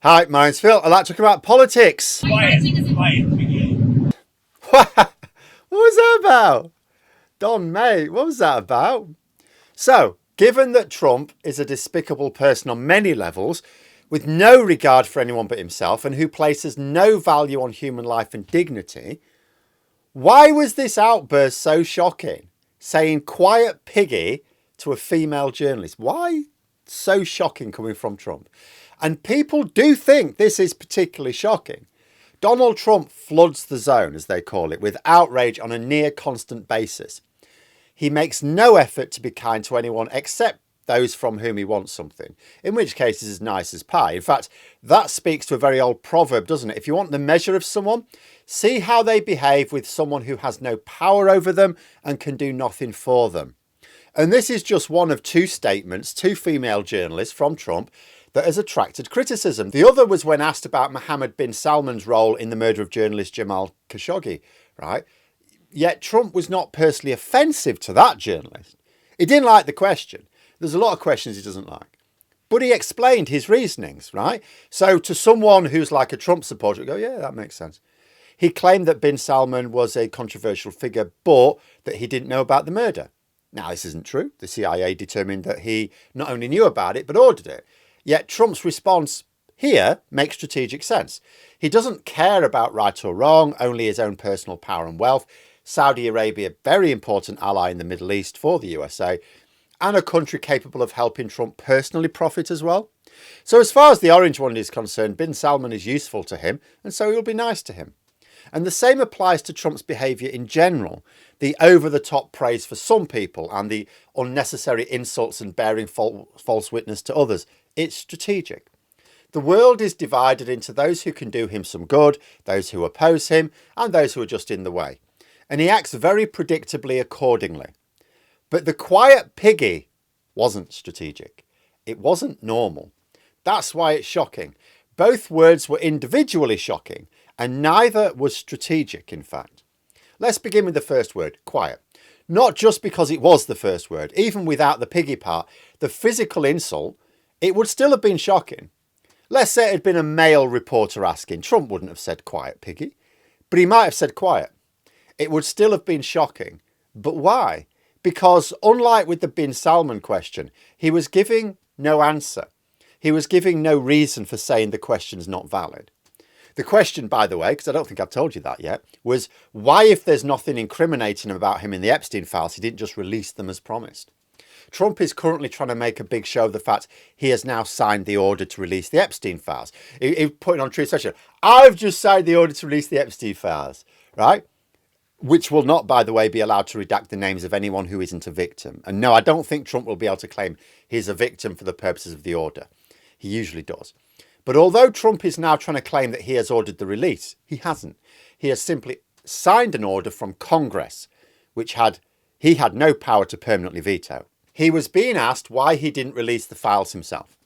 Hi, my name's Phil. I like to talk about politics. Quiet, Piggy. What was that about? Don, mate, what was that about? So, given that Trump is a despicable person on many levels, with no regard for anyone but himself, and who places no value on human life and dignity, why was this outburst so shocking? Saying quiet piggy to a female journalist. Why so shocking coming from Trump? And people do think this is particularly shocking. Donald Trump floods the zone, as they call it, with outrage on a near constant basis. He makes no effort to be kind to anyone except those from whom he wants something, in which case he's as nice as pie. In fact, that speaks to a very old proverb, doesn't it? If you want the measure of someone, see how they behave with someone who has no power over them and can do nothing for them. And this is just one of two statements, two female journalists from Trump, that has attracted criticism. The other was when asked about Mohammed bin Salman's role in the murder of journalist Jamal Khashoggi, right? Yet Trump was not personally offensive to that journalist. He didn't like the question. There's a lot of questions he doesn't like. But he explained his reasonings, right? So to someone who's like a Trump supporter, go, yeah, that makes sense. He claimed that bin Salman was a controversial figure, but that he didn't know about the murder. Now, this isn't true. The CIA determined that he not only knew about it, but ordered it. Yet Trump's response here makes strategic sense. He doesn't care about right or wrong, only his own personal power and wealth. Saudi Arabia, very important ally in the Middle East for the USA, and a country capable of helping Trump personally profit as well. So as far as the orange one is concerned, bin Salman is useful to him, and so he'll be nice to him. And the same applies to Trump's behaviour in general. The over-the-top praise for some people and the unnecessary insults and bearing false witness to others. It's strategic. The world is divided into those who can do him some good, those who oppose him, and those who are just in the way. And he acts very predictably accordingly. But the quiet piggy wasn't strategic. It wasn't normal. That's why it's shocking. Both words were individually shocking, and neither was strategic, in fact. Let's begin with the first word, quiet. Not just because it was the first word. Even without the piggy part, the physical insult, it would still have been shocking. Let's say it had been a male reporter asking. Trump wouldn't have said quiet piggy, but he might have said quiet. It would still have been shocking. But why? Because unlike with the bin Salman question, he was giving no answer. He was giving no reason for saying the question's not valid. The question, by the way, because I don't think I've told you that yet, was why, if there's nothing incriminating about him in the Epstein files, he didn't just release them as promised. Trump is currently trying to make a big show of the fact he has now signed the order to release the Epstein files. He's putting on Truth Social, I've just signed the order to release the Epstein files, right? Which will not, by the way, be allowed to redact the names of anyone who isn't a victim. And no, I don't think Trump will be able to claim he's a victim for the purposes of the order. He usually does. But although Trump is now trying to claim that he has ordered the release, he hasn't. He has simply signed an order from Congress, which he had no power to permanently veto. He was being asked why he didn't release the files himself.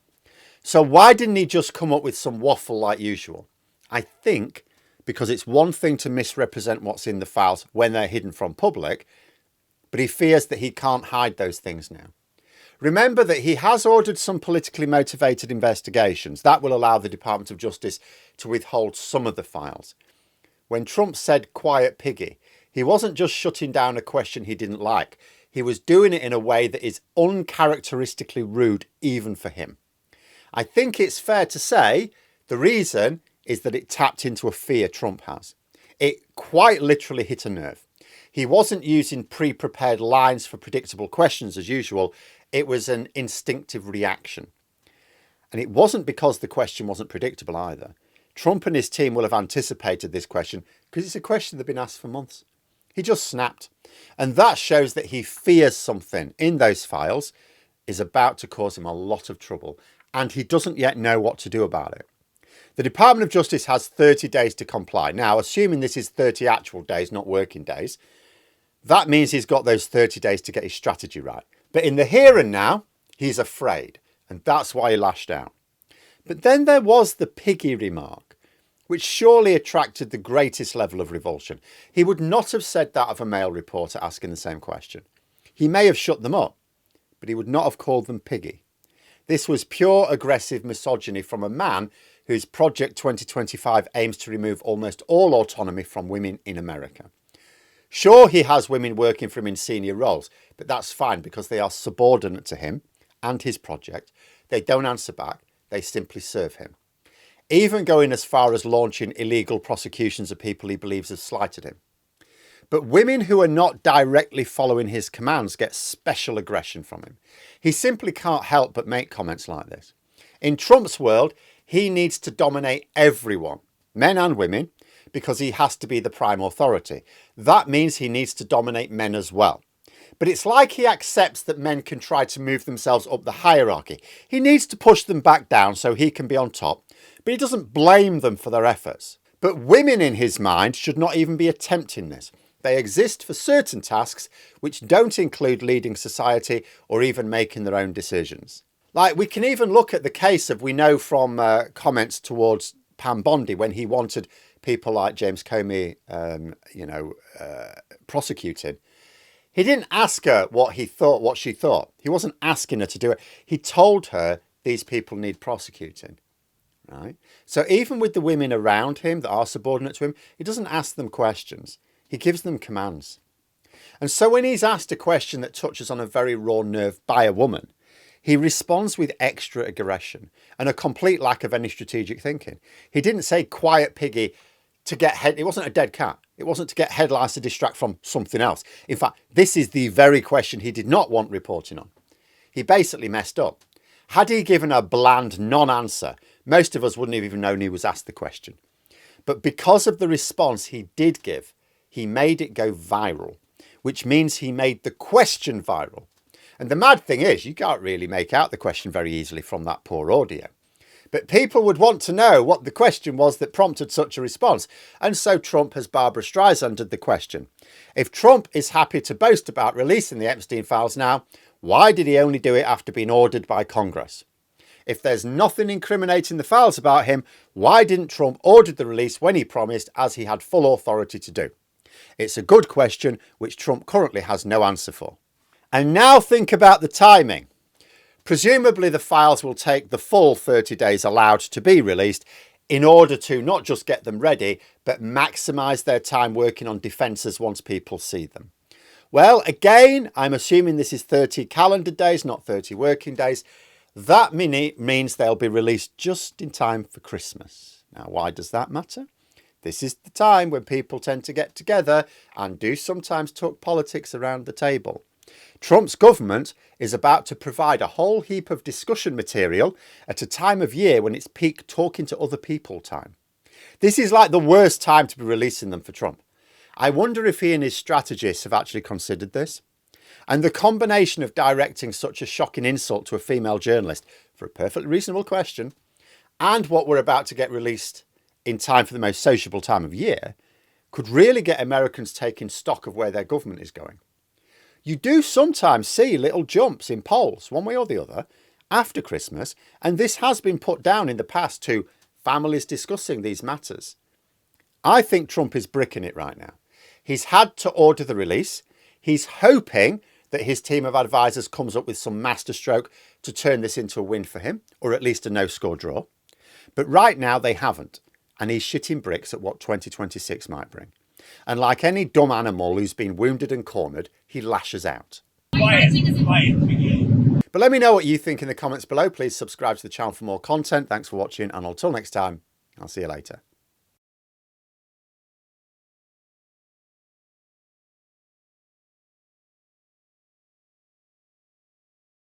So why didn't he just come up with some waffle like usual? I think because it's one thing to misrepresent what's in the files when they're hidden from public, but he fears that he can't hide those things now. Remember that he has ordered some politically motivated investigations. That will allow the Department of Justice to withhold some of the files. When Trump said quiet piggy, he wasn't just shutting down a question he didn't like. He was doing it in a way that is uncharacteristically rude even for him. I think it's fair to say the reason is that it tapped into a fear Trump has. It quite literally hit a nerve. He wasn't using pre-prepared lines for predictable questions as usual. It was an instinctive reaction. And it wasn't because the question wasn't predictable either. Trump and his team will have anticipated this question because it's a question they've been asked for months. He just snapped. And that shows that he fears something in those files is about to cause him a lot of trouble. And he doesn't yet know what to do about it. The Department of Justice has 30 days to comply. Now, assuming this is 30 actual days, not working days, that means he's got those 30 days to get his strategy right. But in the here and now, he's afraid. And that's why he lashed out. But then there was the piggy remark, which surely attracted the greatest level of revulsion. He would not have said that of a male reporter asking the same question. He may have shut them up, but he would not have called them piggy. This was pure aggressive misogyny from a man whose Project 2025 aims to remove almost all autonomy from women in America. Sure, he has women working for him in senior roles, but that's fine because they are subordinate to him and his project. They don't answer back, they simply serve him. Even going as far as launching illegal prosecutions of people he believes have slighted him. But women who are not directly following his commands get special aggression from him. He simply can't help but make comments like this. In Trump's world, he needs to dominate everyone, men and women, because he has to be the prime authority. That means he needs to dominate men as well. But it's like he accepts that men can try to move themselves up the hierarchy. He needs to push them back down so he can be on top, but he doesn't blame them for their efforts. But women in his mind should not even be attempting this. They exist for certain tasks which don't include leading society or even making their own decisions. Like, we can even look at the case of, we know from comments towards Pam Bondi when he wanted people like James Comey, prosecuted. He didn't ask her what she thought. He wasn't asking her to do it. He told her these people need prosecuting, right? So even with the women around him that are subordinate to him, he doesn't ask them questions. He gives them commands. And so when he's asked a question that touches on a very raw nerve by a woman, he responds with extra aggression and a complete lack of any strategic thinking. He didn't say, quiet Piggy, to get head. It wasn't a dead cat. It wasn't to get headlines to distract from something else. In fact, this is the very question he did not want reporting on. He basically messed up. Had he given a bland non-answer, most of us wouldn't have even known he was asked the question. But because of the response he did give, he made it go viral, which means he made the question viral. And the mad thing is, you can't really make out the question very easily from that poor audio. But people would want to know what the question was that prompted such a response. And so Trump has Barbara Streisanded the question. If Trump is happy to boast about releasing the Epstein files now, why did he only do it after being ordered by Congress? If there's nothing incriminating the files about him, why didn't Trump order the release when he promised, as he had full authority to do? It's a good question which Trump currently has no answer for. And now think about the timing. Presumably the files will take the full 30 days allowed to be released in order to not just get them ready, but maximise their time working on defences once people see them. Well, again, I'm assuming this is 30 calendar days, not 30 working days. That means they'll be released just in time for Christmas. Now, why does that matter? This is the time when people tend to get together and do sometimes talk politics around the table. Trump's government is about to provide a whole heap of discussion material at a time of year when it's peak talking to other people time. This is like the worst time to be releasing them for Trump. I wonder if he and his strategists have actually considered this. And the combination of directing such a shocking insult to a female journalist for a perfectly reasonable question and what we're about to get released in time for the most sociable time of year could really get Americans taking stock of where their government is going. You do sometimes see little jumps in polls, one way or the other, after Christmas, and this has been put down in the past to families discussing these matters. I think Trump is bricking it right now. He's had to order the release. He's hoping that his team of advisors comes up with some masterstroke to turn this into a win for him, or at least a no-score draw. But right now they haven't, and he's shitting bricks at what 2026 might bring. And like any dumb animal who's been wounded and cornered, he lashes out. Quiet, Piggy. But let me know what you think in the comments below. Please subscribe to the channel for more content. Thanks for watching, and until next time, I'll see you later.